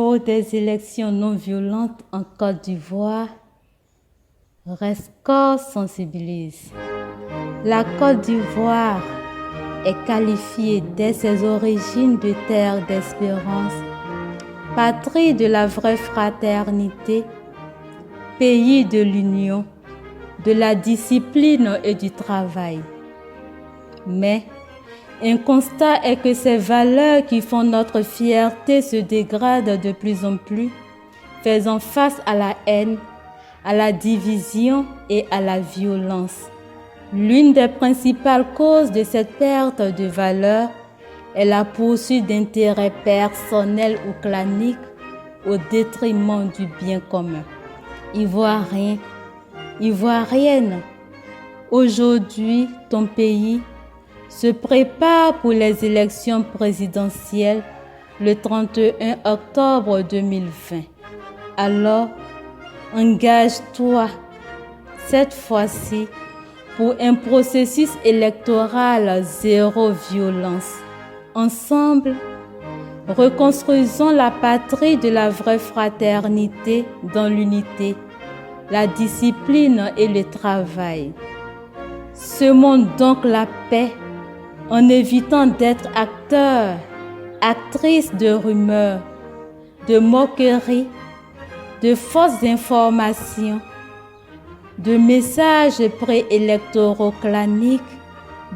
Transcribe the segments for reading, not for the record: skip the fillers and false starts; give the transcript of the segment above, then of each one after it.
Pour des élections non violentes en Côte d'Ivoire, Rescor sensibilise. La Côte d'Ivoire est qualifiée dès ses origines de terre d'espérance, patrie de la vraie fraternité, pays de l'union, de la discipline et du travail. Mais un constat est que ces valeurs qui font notre fierté se dégradent de plus en plus, faisant face à la haine, à la division et à la violence. L'une des principales causes de cette perte de valeurs est la poursuite d'intérêts personnels ou claniques au détriment du bien commun. Ivoirien, Ivoirienne, aujourd'hui ton pays se prépare pour les élections présidentielles le 31 octobre 2020. Alors, engage-toi cette fois-ci pour un processus électoral zéro violence. Ensemble, reconstruisons la patrie de la vraie fraternité dans l'unité, la discipline et le travail. Semons donc la paix en évitant d'être acteurs, actrices de rumeurs, de moqueries, de fausses informations, de messages préélectoraux claniques,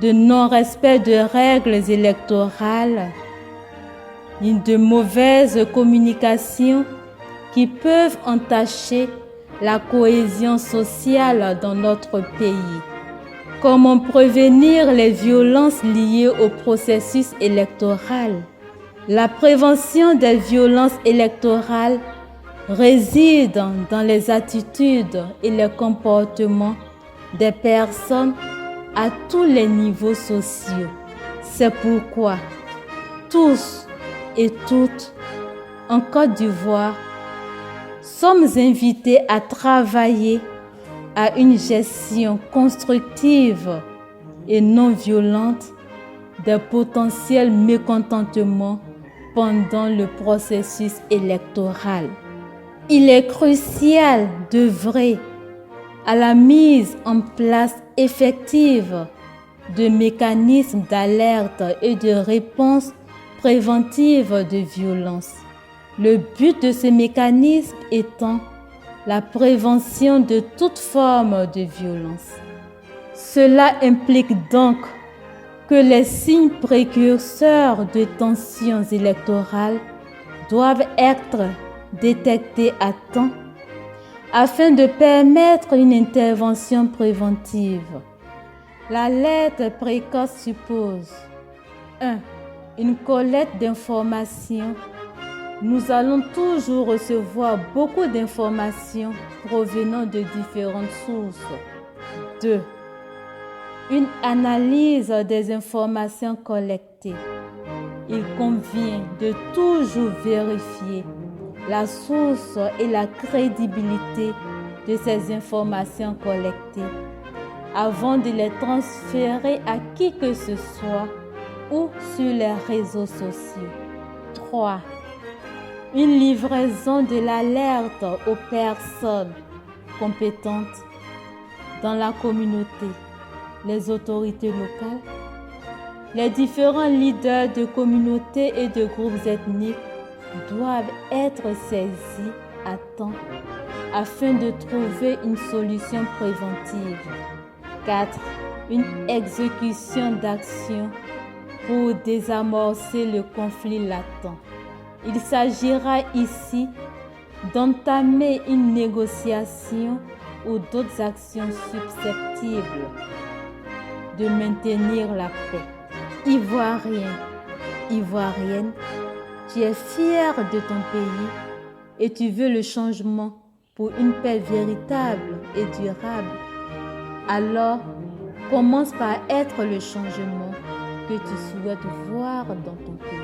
de non-respect de règles électorales, de mauvaises communications qui peuvent entacher la cohésion sociale dans notre pays. Comment prévenir les violences liées au processus électoral? La prévention des violences électorales réside dans les attitudes et les comportements des personnes à tous les niveaux sociaux. C'est pourquoi tous et toutes en Côte d'Ivoire sommes invités à travailler à une gestion constructive et non violente des potentiels mécontentements pendant le processus électoral. Il est crucial d'œuvrer à la mise en place effective de mécanismes d'alerte et de réponse préventive de violence. Le but de ce mécanisme étant la prévention de toute forme de violence. Cela implique donc que les signes précurseurs de tensions électorales doivent être détectés à temps afin de permettre une intervention préventive. L'alerte précoce suppose 1. Une collecte d'informations. Nous allons toujours recevoir beaucoup d'informations provenant de différentes sources. 2. Une analyse des informations collectées. Il convient de toujours vérifier la source et la crédibilité de ces informations collectées avant de les transférer à qui que ce soit ou sur les réseaux sociaux. 3. Une livraison de l'alerte aux personnes compétentes dans la communauté, les autorités locales, les différents leaders de communautés et de groupes ethniques doivent être saisis à temps afin de trouver une solution préventive. 4. Une exécution d'actions pour désamorcer le conflit latent. Il s'agira ici d'entamer une négociation ou d'autres actions susceptibles de maintenir la paix. Ivoirien, Ivoirienne, tu es fier de ton pays et tu veux le changement pour une paix véritable et durable. Alors, commence par être le changement que tu souhaites voir dans ton pays.